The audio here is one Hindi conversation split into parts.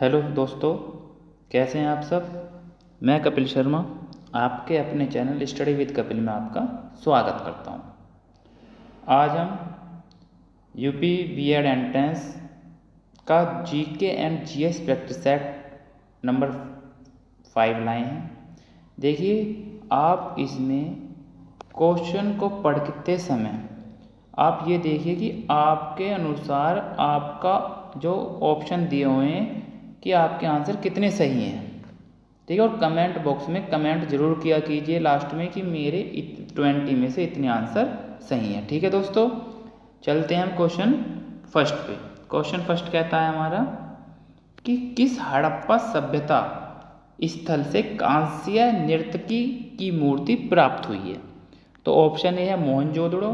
हेलो दोस्तों, कैसे हैं आप सब। मैं कपिल शर्मा आपके अपने चैनल स्टडी विद कपिल में आपका स्वागत करता हूं। आज हम यूपी बीएड एंट्रेंस का GK and GS practice set number 5 लाए हैं। देखिए, आप इसमें क्वेश्चन को पढ़ते समय आप ये देखिए कि आपके अनुसार आपका जो ऑप्शन दिए हुए हैं कि आपके आंसर कितने सही हैं। ठीक है, और कमेंट बॉक्स में कमेंट जरूर किया कीजिए लास्ट में कि मेरे 20 में से इतने आंसर सही हैं। ठीक है दोस्तों, चलते हैं हम क्वेश्चन फर्स्ट पे। क्वेश्चन फर्स्ट कहता है हमारा कि किस हड़प्पा सभ्यता स्थल से कांस्य नर्तकी की मूर्ति प्राप्त हुई है। तो ऑप्शन ए है Mohenjodaro,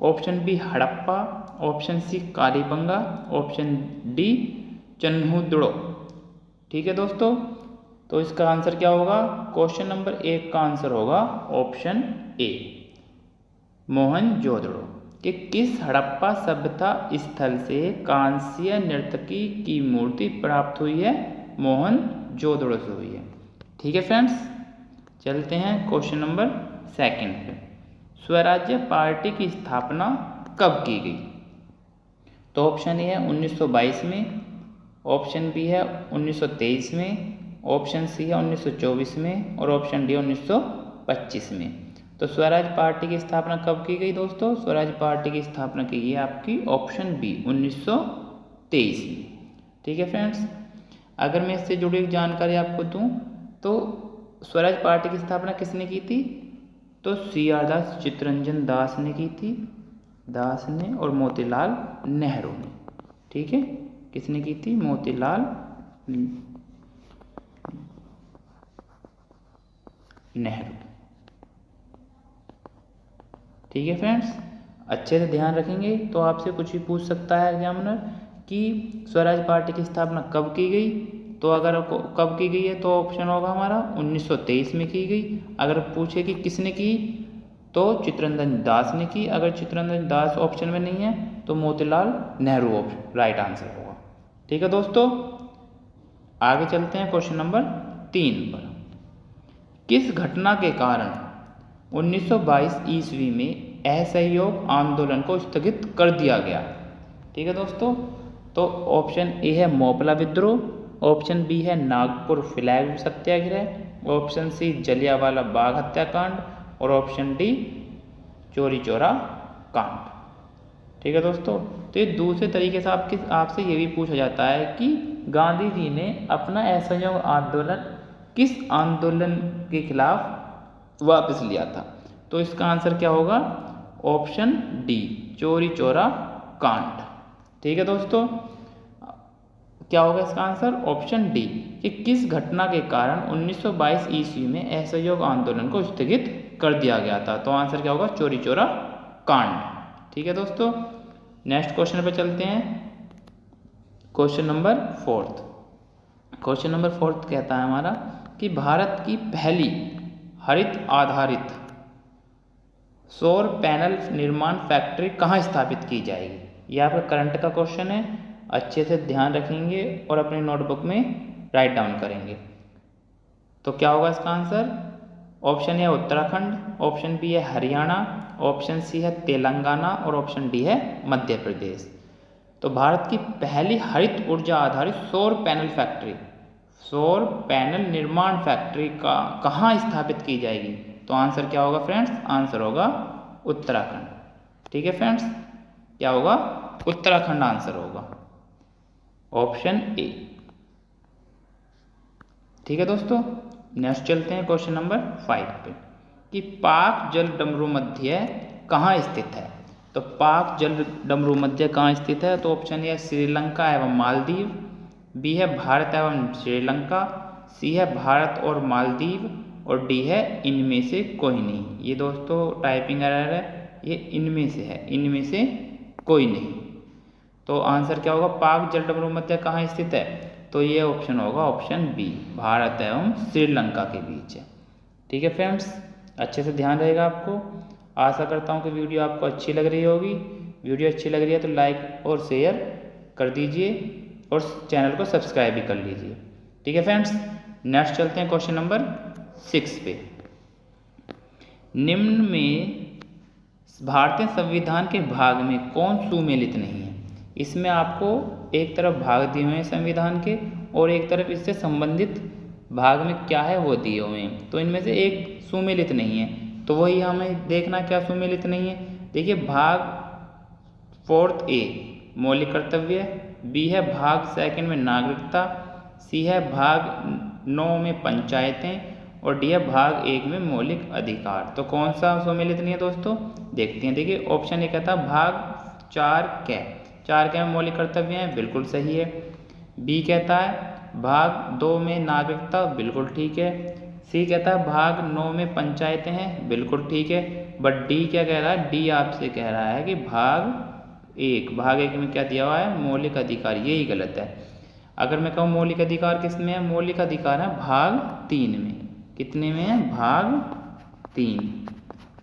option B Harappa, option C Kalibanga, option D Chanhudaro. ठीक है दोस्तों, तो इसका आंसर क्या होगा। क्वेश्चन नंबर 1 का आंसर होगा ऑप्शन ए मोहनजोदड़ो। कि किस हड़प्पा सभ्यता स्थल से कांस्य नर्तकी की मूर्ति प्राप्त हुई है। मोहनजोदड़ो से हुई है। ठीक है फ्रेंड्स, चलते हैं क्वेश्चन नंबर 2 पे। स्वराज्य पार्टी की स्थापना कब की गई। तो ऑप्शन ए है 1922 में, ऑप्शन बी है 1923 में, ऑप्शन सी है 1924 में और ऑप्शन डी 1925 में। तो स्वराज पार्टी की स्थापना कब की गई दोस्तों। स्वराज पार्टी की स्थापना की गई आपकी ऑप्शन बी 1923 में। ठीक है फ्रेंड्स, अगर मैं इससे जुड़ी जानकारी आपको दूं तो स्वराज पार्टी की स्थापना किसने की थी। तो सी आर दास, चित्तरंजन दास ने की थी, दास ने, और मोतीलाल नेहरू ने। ठीक है, किसने की थी। मोतीलाल नेहरू। ठीक है फ्रेंड्स, अच्छे से ध्यान रखेंगे तो आपसे कुछ भी पूछ सकता है एग्जामिनर कि स्वराज पार्टी की स्थापना कब की गई। तो अगर कब की गई है तो ऑप्शन होगा हमारा 1923 में की गई। अगर पूछे कि किसने की तो चित्तरंजन दास ने की। अगर चित्तरंजन दास ऑप्शन में नहीं है तो Motilal Nehru option right answer होगा। ठीक है दोस्तों, आगे चलते हैं क्वेश्चन नंबर 3 पर। किस घटना के कारण 1922 ईस्वी में असहयोग आंदोलन को स्थगित कर दिया गया। ठीक है दोस्तों, तो ऑप्शन ए है मोपला विद्रोह, ऑप्शन बी है नागपुर फ्लैग सत्याग्रह, ऑप्शन सी जलियांवाला बाग हत्याकांड और ऑप्शन डी चौरी चौरा कांड। ठीक है दोस्तों, तो ये दूसरे तरीके से आपसे ये भी पूछा जाता है कि गांधी जी ने अपना असहयोग आंदोलन किस आंदोलन के खिलाफ वापस लिया था। तो इसका आंसर क्या होगा। ऑप्शन डी चौरी चौरा कांड। ठीक है दोस्तों, क्या होगा इसका आंसर ऑप्शन डी कि किस घटना के कारण 1922 ईस्वी में असहयोग आंदोलन को स्थगित कर दिया गया था। तो आंसर क्या होगा चौरी चौरा कांड। ठीक है दोस्तों, नेक्स्ट क्वेश्चन पे चलते हैं। Question number 4। क्वेश्चन नंबर 4 कहता है हमारा कि भारत की पहली हरित आधारित सौर पैनल निर्माण फैक्ट्री कहाँ स्थापित की जाएगी। यह आपका करंट का क्वेश्चन है, अच्छे से ध्यान रखेंगे और अपने नोटबुक में राइट डाउन करेंगे। तो क्या होगा इसका answer. Option A Uttarakhand, option B है हरियाणा, ऑप्शन सी है तेलंगाना और ऑप्शन डी है मध्य प्रदेश। तो भारत की पहली हरित ऊर्जा आधारित सौर पैनल फैक्ट्री, सौर पैनल निर्माण फैक्ट्री का कहाँ स्थापित की जाएगी। तो आंसर क्या होगा फ्रेंड्स, आंसर होगा उत्तराखंड। ठीक है फ्रेंड्स, क्या होगा उत्तराखंड आंसर होगा ऑप्शन ए। ठीक है दोस्तों, नेक्स्ट चलते हैं क्वेश्चन नंबर 5 पे कि पाक जल डमरू मध्य कहाँ स्थित है। तो पाक जल डमरू मध्य कहाँ स्थित है। तो ऑप्शन ए है श्रीलंका एवं मालदीव, बी है भारत एवं श्रीलंका, सी है भारत और मालदीव और डी है इनमें से कोई नहीं। ये दोस्तों टाइपिंग एरर है, ये इनमें से है, इनमें से कोई नहीं। तो आंसर क्या होगा, पाक जल डमरू मध्य कहाँ स्थित है। तो ये ऑप्शन होगा ऑप्शन बी भारत एवं श्रीलंका के बीच है। ठीक है फ्रेंड्स, अच्छे से ध्यान रहेगा आपको। आशा करता हूँ कि वीडियो आपको अच्छी लग रही होगी। वीडियो अच्छी लग रही है तो लाइक और शेयर कर दीजिए और चैनल को सब्सक्राइब भी कर लीजिए। ठीक है फ्रेंड्स, नेक्स्ट चलते हैं क्वेश्चन नंबर 6 पे। निम्न में भारतीय संविधान के भाग में कौन सुमेलित नहीं है? इसमें आपको एक तरफ भाग दिए हुए हैं संविधान के और एक तरफ इससे संबंधित भाग में क्या है वो दिए हुए हैं। तो इनमें से एक सुमेलित नहीं है, तो वही हमें देखना क्या सुमेलित नहीं है। देखिए, भाग 4 ए मौलिक कर्तव्य, बी है भाग 2 में नागरिकता, सी है भाग 9 में पंचायतें और डी है भाग 1 में मौलिक अधिकार। तो कौन सा सम्मिलित नहीं है दोस्तों, देखते हैं। देखिए, ऑप्शन ए कहता है भाग 4 कै में मौलिक कर्तव्य हैं, बिल्कुल सही है। बी कहता है भाग 2 में नागरिकता, बिल्कुल ठीक है। सी कहता है भाग 9 में पंचायतें हैं, बिल्कुल ठीक है। बट डी क्या कह रहा है, डी आपसे कह रहा है कि भाग 1 में क्या दिया हुआ है, मौलिक अधिकार, यही गलत है। अगर मैं कहूँ मौलिक अधिकार किस में है, मौलिक अधिकार है भाग 3 में। कितने में है, भाग 3।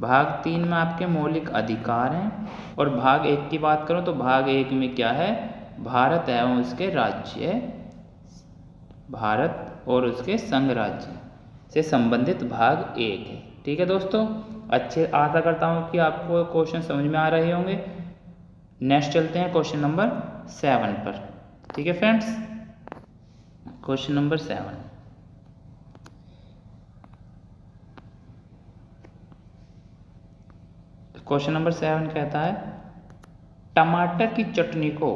भाग 3 में आपके मौलिक अधिकार हैं। और भाग 1 की बात करूँ तो भाग 1 में क्या है, भारत एवं उसके राज्य, भारत और उसके संघ राज्य से संबंधित भाग 1 है। ठीक है दोस्तों, अच्छे आशा करता हूँ कि आपको क्वेश्चन समझ में आ रहे होंगे। नेक्स्ट चलते हैं क्वेश्चन नंबर 7 पर। ठीक है friends, question number 7। Question number 7 कहता है टमाटर की चटनी को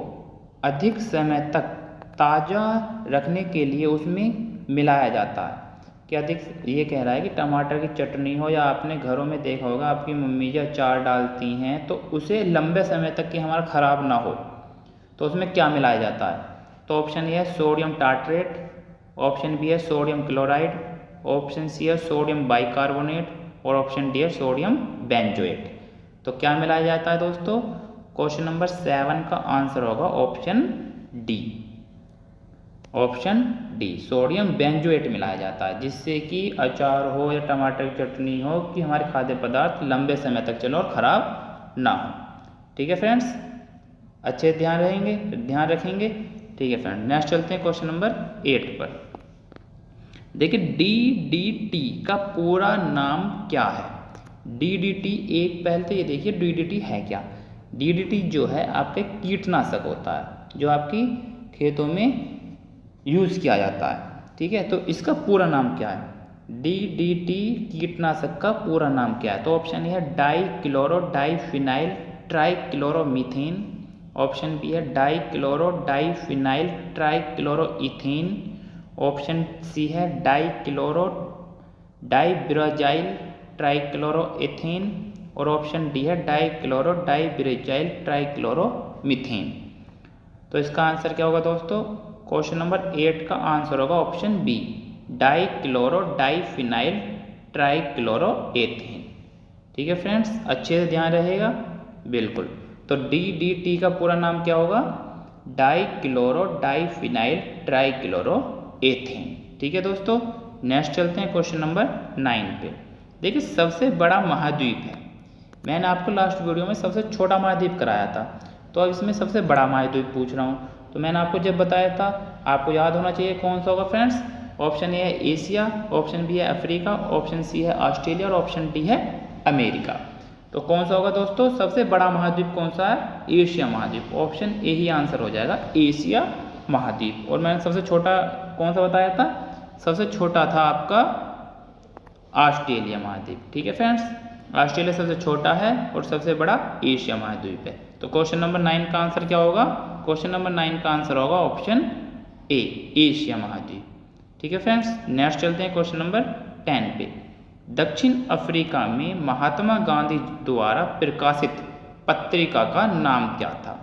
अधिक समय तक ताज़ा रखने के लिए उसमें मिलाया जाता है। कि अधिक, ये कह रहा है कि टमाटर की चटनी हो, या आपने घरों में देखा होगा आपकी मम्मी जी अचार डालती हैं तो उसे लंबे समय तक कि हमारा ख़राब ना हो, तो उसमें क्या मिलाया जाता है। तो ऑप्शन ए है सोडियम टार्ट्रेट, ऑप्शन बी है सोडियम क्लोराइड, ऑप्शन सी है सोडियम बाइकार्बोनेट और ऑप्शन डी है सोडियम बेंजोएट। तो क्या मिलाया जाता है दोस्तों, क्वेश्चन नंबर 7 का आंसर होगा option D. Option D, sodium benzoate मिलाया जाता है, जिससे कि अचार हो या टमाटर की चटनी हो कि हमारे खाद्य पदार्थ लंबे समय तक चले और ख़राब ना हो। ठीक है फ्रेंड्स, अच्छे ध्यान रखेंगे। ठीक है फ्रेंड, नेक्स्ट चलते हैं क्वेश्चन नंबर 8 पर। देखिए, DDT का पूरा नाम क्या है। DDT एक पहले तो ये देखिए DDT है क्या। DDT जो है आपके कीटनाशक होता है जो आपकी खेतों में यूज़ किया जाता है। ठीक है, तो इसका पूरा नाम क्या है, DDT कीटनाशक का पूरा नाम क्या है। तो ऑप्शन ए है डाइक्लोरो डाइफिनाइल ट्राइक्लोरोमीथेन, ऑप्शन बी है डाइक्लोरो डाइफिनाइल ट्राइक्लोरोइथेन, ऑप्शन सी है डाइक्लोरो डाइब्राजाइल ट्राइक्लोरोएथेन और ऑप्शन डी है डाइक्लोरो डाइब्राजाइल ट्राइक्लोरोमीथेन। तो इसका आंसर क्या होगा दोस्तों, क्वेश्चन नंबर 8 का आंसर होगा ऑप्शन बी, डाइक्लोरो डाइफिनाइल ट्राइक्लोरोएथेन। ठीक है फ्रेंड्स, अच्छे से ध्यान रहेगा, बिल्कुल। तो DDT का पूरा नाम क्या होगा, डाइक्लोरो डाइफिनाइल ट्राइक्लोरोएथेन। ठीक है दोस्तों, नेक्स्ट चलते हैं क्वेश्चन नंबर 9 पे। देखिए, सबसे बड़ा महाद्वीप है, मैंने आपको लास्ट वीडियो में सबसे छोटा महाद्वीप कराया था, तो अब इसमें सबसे बड़ा महाद्वीप पूछ रहा हूँ। तो मैंने आपको जब बताया था, आपको याद होना चाहिए कौन सा होगा फ्रेंड्स। ऑप्शन ए है एशिया, ऑप्शन बी है अफ्रीका, ऑप्शन सी है ऑस्ट्रेलिया और ऑप्शन डी है अमेरिका। तो कौन सा होगा दोस्तों, सबसे बड़ा महाद्वीप कौन सा है, एशिया महाद्वीप। ऑप्शन ए ही आंसर हो जाएगा, एशिया महाद्वीप। और मैंने सबसे छोटा कौन सा बताया था, सबसे छोटा था आपका ऑस्ट्रेलिया महाद्वीप। ठीक है फ्रेंड्स, ऑस्ट्रेलिया सबसे छोटा है और सबसे बड़ा एशिया महाद्वीप है। तो क्वेश्चन नंबर 9 का आंसर क्या होगा, क्वेश्चन नंबर 9 का आंसर होगा ऑप्शन ए, एशिया महाद्वीप। ठीक है फ्रेंड्स, नेक्स्ट चलते हैं क्वेश्चन नंबर 10 पे। दक्षिण अफ्रीका में महात्मा गांधी द्वारा प्रकाशित पत्रिका का नाम क्या था।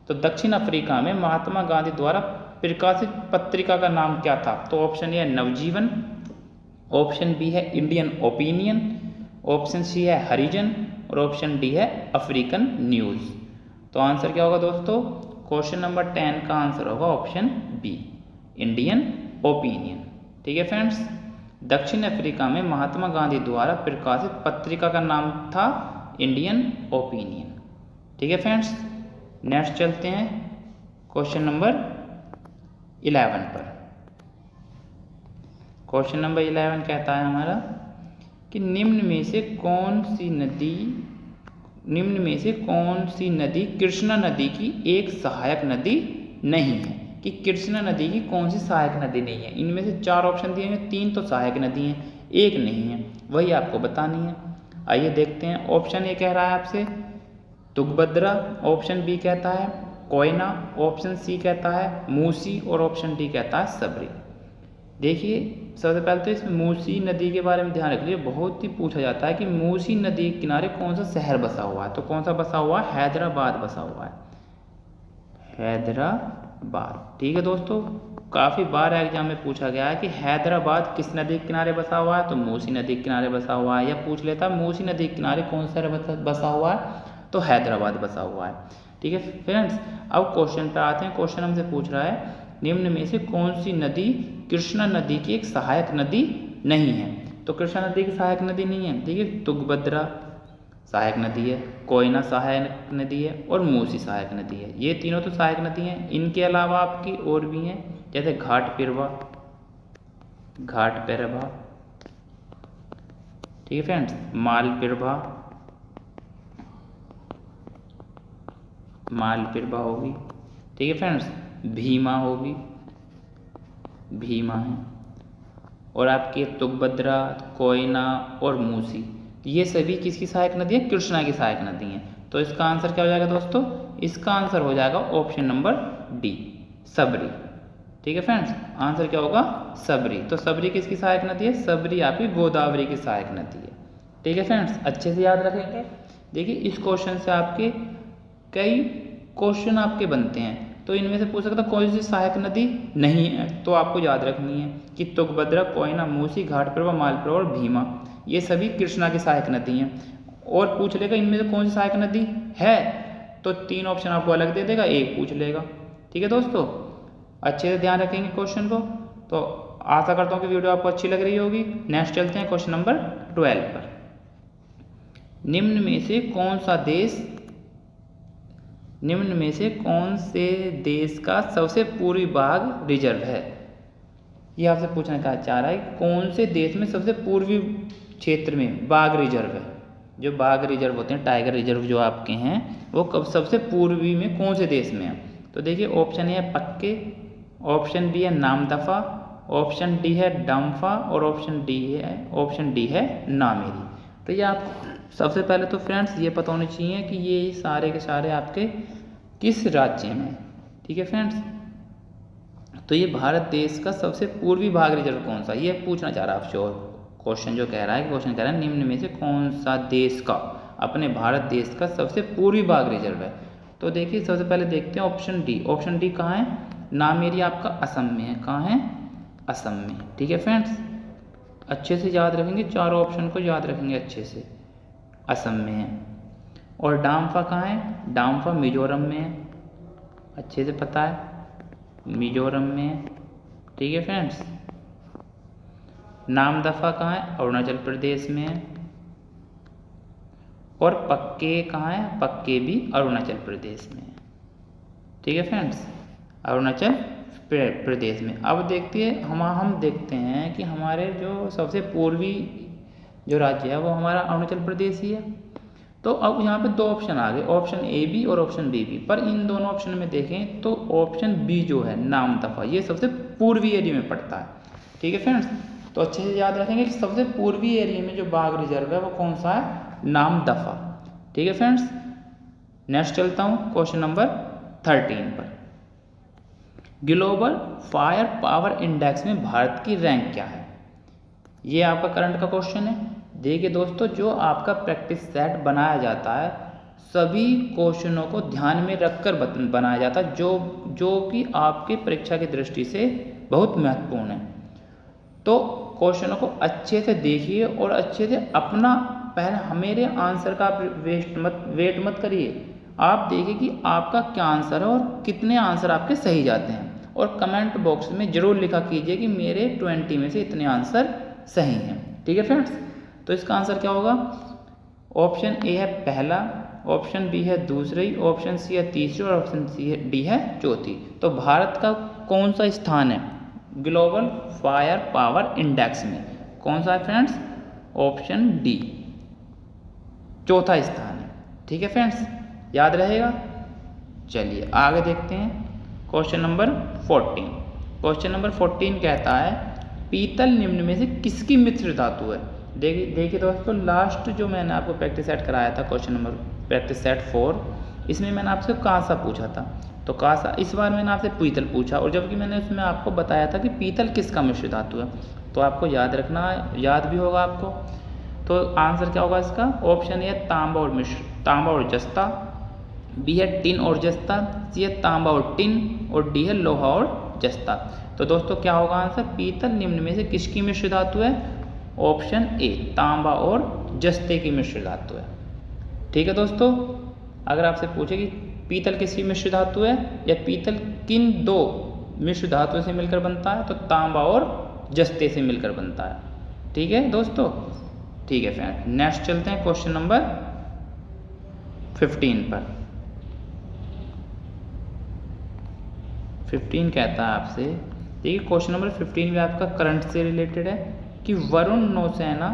तो दक्षिण अफ्रीका में महात्मा गांधी द्वारा प्रकाशित पत्रिका का नाम क्या था। तो ऑप्शन ए है नवजीवन, ऑप्शन बी है इंडियन ओपिनियन, ऑप्शन सी है हरिजन और ऑप्शन डी है अफ्रीकन न्यूज़। तो आंसर क्या होगा दोस्तों, क्वेश्चन नंबर 10 का आंसर होगा ऑप्शन बी, इंडियन ओपिनियन। ठीक है फ्रेंड्स, दक्षिण अफ्रीका में महात्मा गांधी द्वारा प्रकाशित पत्रिका का नाम था इंडियन ओपिनियन। ठीक है फ्रेंड्स, नेक्स्ट चलते हैं क्वेश्चन नंबर 11 पर। क्वेश्चन नंबर 11 कहता है हमारा कि निम्न में से कौन सी नदी कृष्णा नदी की एक सहायक नदी नहीं है, कि कृष्णा नदी की कौन सी सहायक नदी नहीं है। इनमें से 4 ऑप्शन दिए हैं, 3 तो सहायक नदी हैं, 1 नहीं है, वही आपको बतानी है। आइए देखते हैं। ऑप्शन ए कह रहा है आपसे तुंगभद्रा, ऑप्शन बी कहता है कोयना, ऑप्शन सी कहता है मूसी और ऑप्शन डी कहता है सबरी। देखिए सबसे पहले तो इसमें मूसी नदी के बारे में ध्यान रख लीजिए, बहुत ही पूछा जाता है कि मूसी नदी के किनारे कौन सा शहर बसा हुआ है। तो कौन सा बसा हुआ है? हैदराबाद बसा हुआ है, हैदराबाद। ठीक है दोस्तों, काफ़ी बार एग्जाम में पूछा गया है कि हैदराबाद किस नदी के किनारे बसा हुआ है, तो मूसी नदी के किनारे बसा हुआ है। या पूछ लेता है मूसी नदी के किनारे कौन सा शहर बसा हुआ है, तो हैदराबाद बसा हुआ है। ठीक है फ्रेंड्स, अब क्वेश्चन पर आते हैं। क्वेश्चन हमसे पूछ रहा है निम्न में से कौन सी नदी कृष्णा नदी की एक सहायक नदी नहीं है। तो कृष्णा नदी की सहायक नदी नहीं है, देखिए तुंगभद्रा सहायक नदी है, कोयना सहायक नदी है और मूसी सहायक नदी है। ये तीनों तो सहायक नदी हैं। इनके अलावा आपकी और भी हैं, जैसे घाटपिरवा, ठीक है फ्रेंड्स, मालपिरवा होगी, ठीक है फ्रेंड्स, भीमा होगी, भीमा है, और आपके तुंगभद्रा, कोयना और मूसी, ये सभी किसकी सहायक नदी है? कृष्णा की सहायक नदी है। तो इसका आंसर क्या हो जाएगा दोस्तों? इसका आंसर हो जाएगा ऑप्शन नंबर डी, सबरी। ठीक है फ्रेंड्स, आंसर क्या होगा? सबरी। तो सबरी किसकी सहायक नदी है? सबरी आपकी गोदावरी की सहायक नदी है। ठीक है फ्रेंड्स, अच्छे से याद रखेंगे। देखिए इस क्वेश्चन से आपके कई क्वेश्चन आपके बनते हैं, तो इनमें से पूछ सकता कौन सी सहायक नदी नहीं है, तो आपको याद रखनी है कि तुंगभद्रा, कोयना, मूसी, घाटपिरवा, मालपुरा और भीमा, ये सभी कृष्णा की सहायक नदी हैं। और पूछ लेगा इनमें से कौन सी सहायक नदी है, तो 3 ऑप्शन आपको अलग दे देगा, 1 पूछ लेगा। ठीक है दोस्तों, अच्छे से ध्यान रखेंगे क्वेश्चन को। तो आशा करता हूँ कि वीडियो आपको अच्छी लग रही होगी। नेक्स्ट चलते हैं क्वेश्चन नंबर 12 पर। निम्न में से कौन से देश का सबसे पूर्वी भाग रिजर्व है? ये आपसे पूछना का चाह रहा है कौन से देश में सबसे पूर्वी क्षेत्र में बाघ रिजर्व है। जो बाघ रिजर्व होते हैं, टाइगर रिजर्व जो आपके हैं, वो कब सबसे पूर्वी में कौन से देश में है? तो देखिए ऑप्शन ए है पक्के, ऑप्शन बी है नामदफा, ऑप्शन डी है डम्फा और ऑप्शन डी है नामेरी। तो ये आप सबसे पहले तो फ्रेंड्स ये पता होना चाहिए कि ये सारे के सारे आपके किस राज्य में। ठीक है फ्रेंड्स, तो ये भारत देश का सबसे पूर्वी भाग रिजर्व कौन सा, ये पूछना चाह रहा है आपसे। और क्वेश्चन जो कह रहा है, क्वेश्चन कह रहा है निम्न में से कौन सा देश का, अपने भारत देश का सबसे पूर्वी भाग रिजर्व है। तो देखिए सबसे पहले देखते हैं ऑप्शन डी। ऑप्शन डी कहाँ है? नामेरी आपका असम में है। कहाँ है? असम में। ठीक है फ्रेंड्स, अच्छे से याद रखेंगे, चारों ऑप्शन को याद रखेंगे अच्छे से। असम में है। और डाम्फा कहाँ है? डाम्फा मिजोरम में है, अच्छे से पता है, मिजोरम में है। ठीक है फ्रेंड्स, नामदफा कहाँ है? अरुणाचल प्रदेश में है। और पक्के कहाँ है? पक्के भी अरुणाचल प्रदेश में है। ठीक है फ्रेंड्स, अरुणाचल प्रदेश में। अब देखते हैं हम देखते हैं कि हमारे जो सबसे पूर्वी जो राज्य है वो हमारा अरुणाचल प्रदेश ही है। तो अब यहाँ पे 2 ऑप्शन आ गए, ऑप्शन ए बी और ऑप्शन बी भी। पर इन दोनों ऑप्शन में देखें तो ऑप्शन बी जो है नामदफा, ये सबसे पूर्वी एरिया में पड़ता है। ठीक है फ्रेंड्स, तो अच्छे से याद रखेंगे कि सबसे पूर्वी एरिया में जो बाघ रिजर्व है वो कौन सा है? नामदफा। ठीक है फ्रेंड्स, नेक्स्ट चलता हूँ क्वेश्चन नंबर 13 पर। ग्लोबल फायर पावर इंडेक्स में भारत की रैंक क्या है? ये आपका करंट का क्वेश्चन है। देखिए दोस्तों, जो आपका प्रैक्टिस सेट बनाया जाता है, सभी क्वेश्चनों को ध्यान में रखकर बनाया जाता है, जो कि आपकी परीक्षा की दृष्टि से बहुत महत्वपूर्ण है। तो क्वेश्चनों को अच्छे से देखिए और अच्छे से अपना पहले मेरे आंसर का वेट मत करिए। आप देखिए कि आपका क्या आंसर है और कितने आंसर आपके सही जाते हैं, और कमेंट बॉक्स में ज़रूर लिखा कीजिए कि मेरे 20 में से इतने आंसर सही हैं। ठीक है फ्रेंड्स, तो इसका आंसर क्या होगा? ऑप्शन ए है पहला, ऑप्शन बी है दूसरी, ऑप्शन सी है तीसरी और ऑप्शन डी है चौथी। तो भारत का कौन सा स्थान है ग्लोबल फायर पावर इंडेक्स में? कौन सा है फ्रेंड्स? ऑप्शन डी, चौथा स्थान है। ठीक है फ्रेंड्स, याद रहेगा। चलिए आगे देखते हैं क्वेश्चन नंबर 14। क्वेश्चन नंबर 14 कहता है पीतल निम्न में से किसकी मिश्र धातु है? देखिए दोस्तों, लास्ट जो मैंने आपको प्रैक्टिस सेट कराया था, क्वेश्चन नंबर प्रैक्टिस सेट 4, इसमें मैंने आपसे कांसा पूछा था। तो कांसा, इस बार मैंने आपसे पीतल पूछा, और जबकि मैंने उसमें आपको बताया था कि पीतल किसका मिश्र धातु है। तो आपको याद रखना, याद भी होगा आपको। तो आंसर क्या होगा इसका? ऑप्शन ए है तांबा और मिश्र, तांबा और जस्ता, बी है टिन और जस्ता, सी है तांबा और टिन, और डी है लोहा और जस्ता। तो दोस्तों क्या होगा आंसर? पीतल निम्न में से किसकी मिश्र धातु है? ऑप्शन ए, तांबा और जस्ते की मिश्र धातु है। ठीक है दोस्तों, अगर आपसे पूछे कि पीतल किसकी मिश्र धातु है या पीतल किन दो मिश्र धातुओं से मिलकर बनता है, तो तांबा और जस्ते से मिलकर बनता है। ठीक है दोस्तों, ठीक है फ्रेंड, नेक्स्ट चलते हैं क्वेश्चन नंबर 15 पर। 15 कहता है आपसे, देखिए क्वेश्चन नंबर 15 भी आपका करंट से रिलेटेड है कि वरुण नौसेना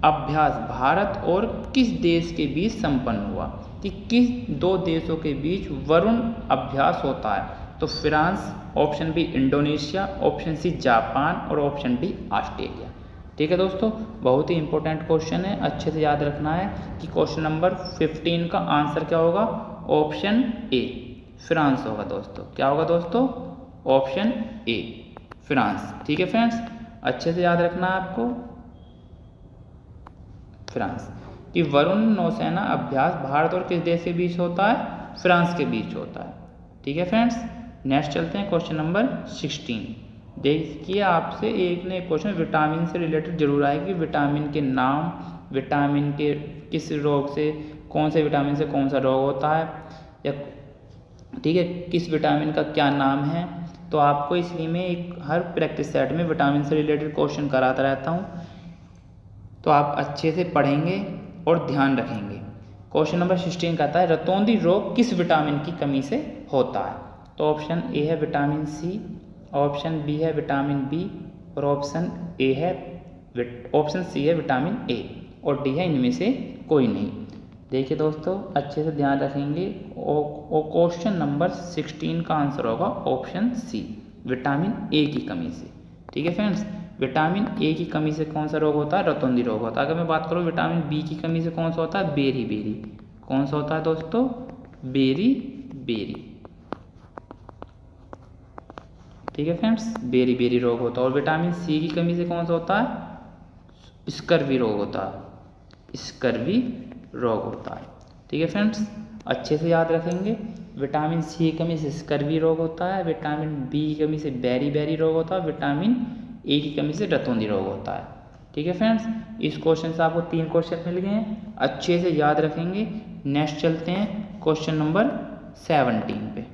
अभ्यास भारत और किस देश के बीच संपन्न हुआ? कि किस दो देशों के बीच वरुण अभ्यास होता है? तो France, option B Indonesia, option C Japan और ऑप्शन डी ऑस्ट्रेलिया। ठीक है दोस्तों, बहुत ही इंपॉर्टेंट क्वेश्चन है, अच्छे से याद रखना है कि क्वेश्चन नंबर 15 का आंसर क्या होगा? ऑप्शन ए, फ्रांस होगा दोस्तों। क्या होगा दोस्तों? Option A, France. ठीक है फ्रेंड्स, अच्छे से याद रखना है आपको, फ्रांस। कि वरुण नौसेना अभ्यास भारत और किस देश के बीच होता है? फ्रांस के बीच होता है। ठीक है फ्रेंड्स, नेक्स्ट चलते हैं क्वेश्चन नंबर 16। देखिए आपसे एक ने क्वेश्चन विटामिन से रिलेटेड जरूर आएगा कि विटामिन के नाम, विटामिन के किस रोग से, कौन से विटामिन से कौन सा रोग होता है, या ठीक है किस विटामिन का क्या नाम है। तो आपको इसलिए मैं एक हर प्रैक्टिस सेट में विटामिन से रिलेटेड क्वेश्चन कराता रहता हूँ, तो आप अच्छे से पढ़ेंगे और ध्यान रखेंगे। क्वेश्चन नंबर 16 कहता है रतौंधी रोग किस विटामिन की कमी से होता है? तो ऑप्शन ए है विटामिन सी, ऑप्शन बी है विटामिन बी, और ऑप्शन सी है विटामिन ए, और डी है इनमें से कोई नहीं। देखिए दोस्तों, अच्छे से ध्यान रखेंगे, और क्वेश्चन नंबर 16 का आंसर होगा ऑप्शन सी, विटामिन ए की कमी से। ठीक है फ्रेंड्स, विटामिन ए की कमी से कौन सा रोग होता है? रतौंधी रोग होता है। अगर मैं बात करूँ विटामिन बी की कमी से कौन सा होता है? Beriberi. कौन सा होता है दोस्तों? Beriberi. ठीक है फ्रेंड्स, बेरी बेरी रोग होता है। और विटामिन सी की कमी से कौन सा होता है? स्कर्वी रोग होता है, स्कर्वी रोग होता है। ठीक है फ्रेंड्स, अच्छे से याद रखेंगे, विटामिन सी की कमी से स्कर्वी रोग होता है, विटामिन बी की कमी से बेरी बेरी रोग होता है, विटामिन ए की कमी से रतौंधी रोग होता है। ठीक है फ्रेंड्स, इस क्वेश्चन से आपको 3 क्वेश्चन मिल गए हैं, अच्छे से याद रखेंगे। नेक्स्ट चलते हैं क्वेश्चन नंबर 17 पे।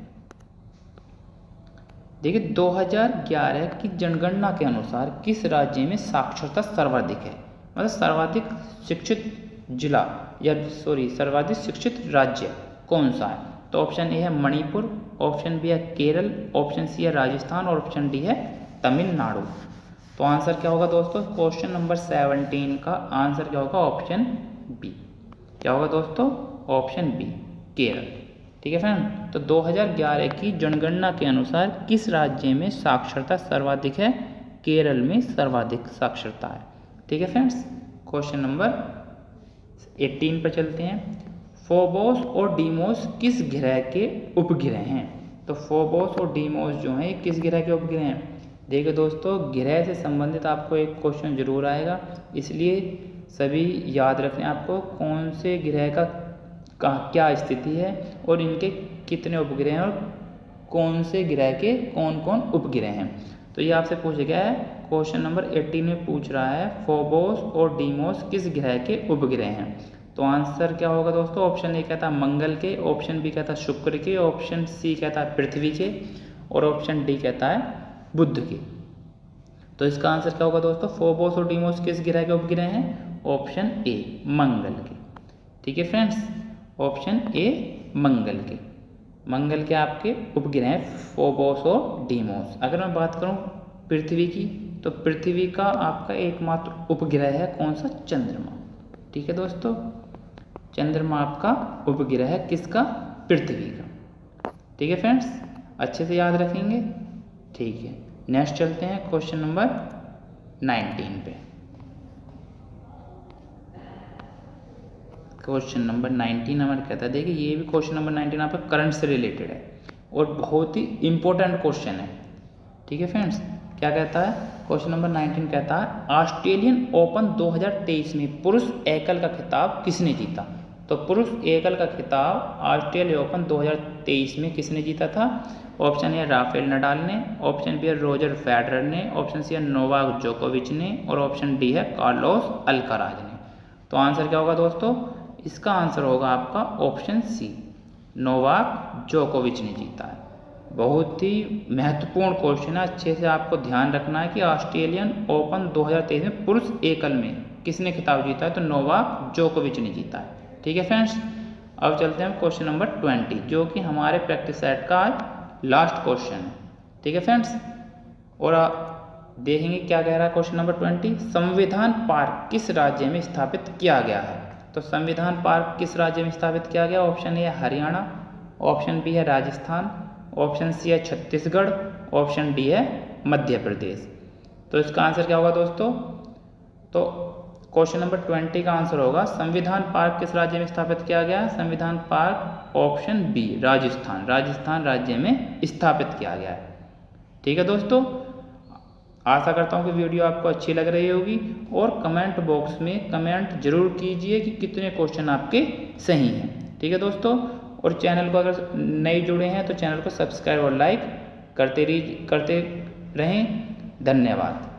देखिए 2011 की जनगणना के अनुसार किस राज्य में साक्षरता सर्वाधिक है? मतलब सर्वाधिक शिक्षित जिला या सर्वाधिक शिक्षित राज्य कौन सा है? तो ऑप्शन ए है मणिपुर, ऑप्शन बी है केरल, ऑप्शन सी है राजस्थान और ऑप्शन डी है तमिलनाडु। तो आंसर क्या होगा दोस्तों? क्वेश्चन नंबर 17 का आंसर क्या होगा? Option B. क्या होगा दोस्तों? Option B, Kerala. ठीक है फ्रेंड, तो 2011 की जनगणना के अनुसार किस राज्य में साक्षरता सर्वाधिक है? केरल में सर्वाधिक साक्षरता है। ठीक है फ्रेंड्स, क्वेश्चन नंबर 18 पर चलते हैं। फोबोस और डीमोस किस ग्रह के उपग्रह हैं? तो फोबोस और डीमोस जो हैं किस ग्रह के उपग्रह हैं? देखिए दोस्तों, ग्रह से संबंधित आपको एक क्वेश्चन जरूर आएगा, इसलिए सभी याद रखें आपको कौन से ग्रह का क्या स्थिति है और इनके कितने उपग्रह हैं और कौन से ग्रह के कौन कौन उपग्रह हैं। तो ये आपसे पूछा गया है, क्वेश्चन नंबर 18 में पूछ रहा है फोबोस और डीमोस किस ग्रह के उपग्रह हैं। तो आंसर क्या होगा दोस्तों? ऑप्शन ए कहता है मंगल के, ऑप्शन बी कहता है शुक्र के, ऑप्शन सी कहता है पृथ्वी के, और ऑप्शन डी कहता है बुध के। तो इसका आंसर क्या होगा दोस्तों? फोबोस और डीमोस किस ग्रह के उपग्रह हैं? ऑप्शन ए, मंगल के। ठीक है फ्रेंड्स, ऑप्शन ए मंगल के। मंगल के आपके उपग्रह फोबोस और डीमोस। अगर मैं बात करूं पृथ्वी की, तो पृथ्वी का आपका एकमात्र उपग्रह है कौन सा? चंद्रमा। ठीक है दोस्तों, चंद्रमा आपका उपग्रह है किसका? पृथ्वी का। ठीक है फ्रेंड्स, अच्छे से याद रखेंगे। ठीक है, नेक्स्ट चलते हैं क्वेश्चन नंबर 19 पे। क्वेश्चन नंबर 19 हमारे कहता है, देखिए ये भी क्वेश्चन नंबर 19 आपका करंट से रिलेटेड है और बहुत ही इंपॉर्टेंट क्वेश्चन है। ठीक है फ्रेंड्स, क्या कहता है? क्वेश्चन नंबर 19 कहता है, ऑस्ट्रेलियन ओपन 2023 में पुरुष एकल का खिताब किसने जीता? तो पुरुष एकल का खिताब ऑस्ट्रेलिया ओपन 2023 में किसने जीता था? ऑप्शन ए राफेल नडाल ने, ऑप्शन बी है रोजर फेडरर ने, ऑप्शन सी है नोवाक जोकोविच ने और ऑप्शन डी है कार्लोस अल्काराज ने। तो आंसर क्या होगा दोस्तों? इसका आंसर होगा आपका ऑप्शन सी, नोवाक जोकोविच ने जीता है। बहुत ही महत्वपूर्ण क्वेश्चन है, अच्छे से आपको ध्यान रखना है कि ऑस्ट्रेलियन ओपन 2023 में पुरुष एकल में किसने खिताब जीता है? तो नोवाक जोकोविच ने जीता है। ठीक है फ्रेंड्स, अब चलते हैं क्वेश्चन नंबर 20, जो कि हमारे प्रैक्टिस सेट का आज लास्ट क्वेश्चन है। ठीक है फ्रेंड्स, और देखेंगे क्या कह रहा है क्वेश्चन नंबर 20। संविधान पार्क किस राज्य में स्थापित किया गया है? तो संविधान पार्क किस राज्य में स्थापित किया गया? ऑप्शन ए है हरियाणा, ऑप्शन बी है राजस्थान, ऑप्शन सी है छत्तीसगढ़, ऑप्शन डी है मध्य प्रदेश। तो इसका आंसर क्या होगा दोस्तों? तो क्वेश्चन नंबर 20 का आंसर होगा संविधान पार्क किस राज्य में स्थापित किया गया? संविधान park option B Rajasthan, Rajasthan राज्य में स्थापित किया गया है। ठीक है दोस्तों, आशा करता हूँ कि वीडियो आपको अच्छी लग रही होगी और कमेंट बॉक्स में कमेंट जरूर कीजिए कि कितने क्वेश्चन आपके सही हैं। ठीक है दोस्तों, और चैनल को अगर नए जुड़े हैं तो चैनल को सब्सक्राइब और लाइक करते रहें। धन्यवाद।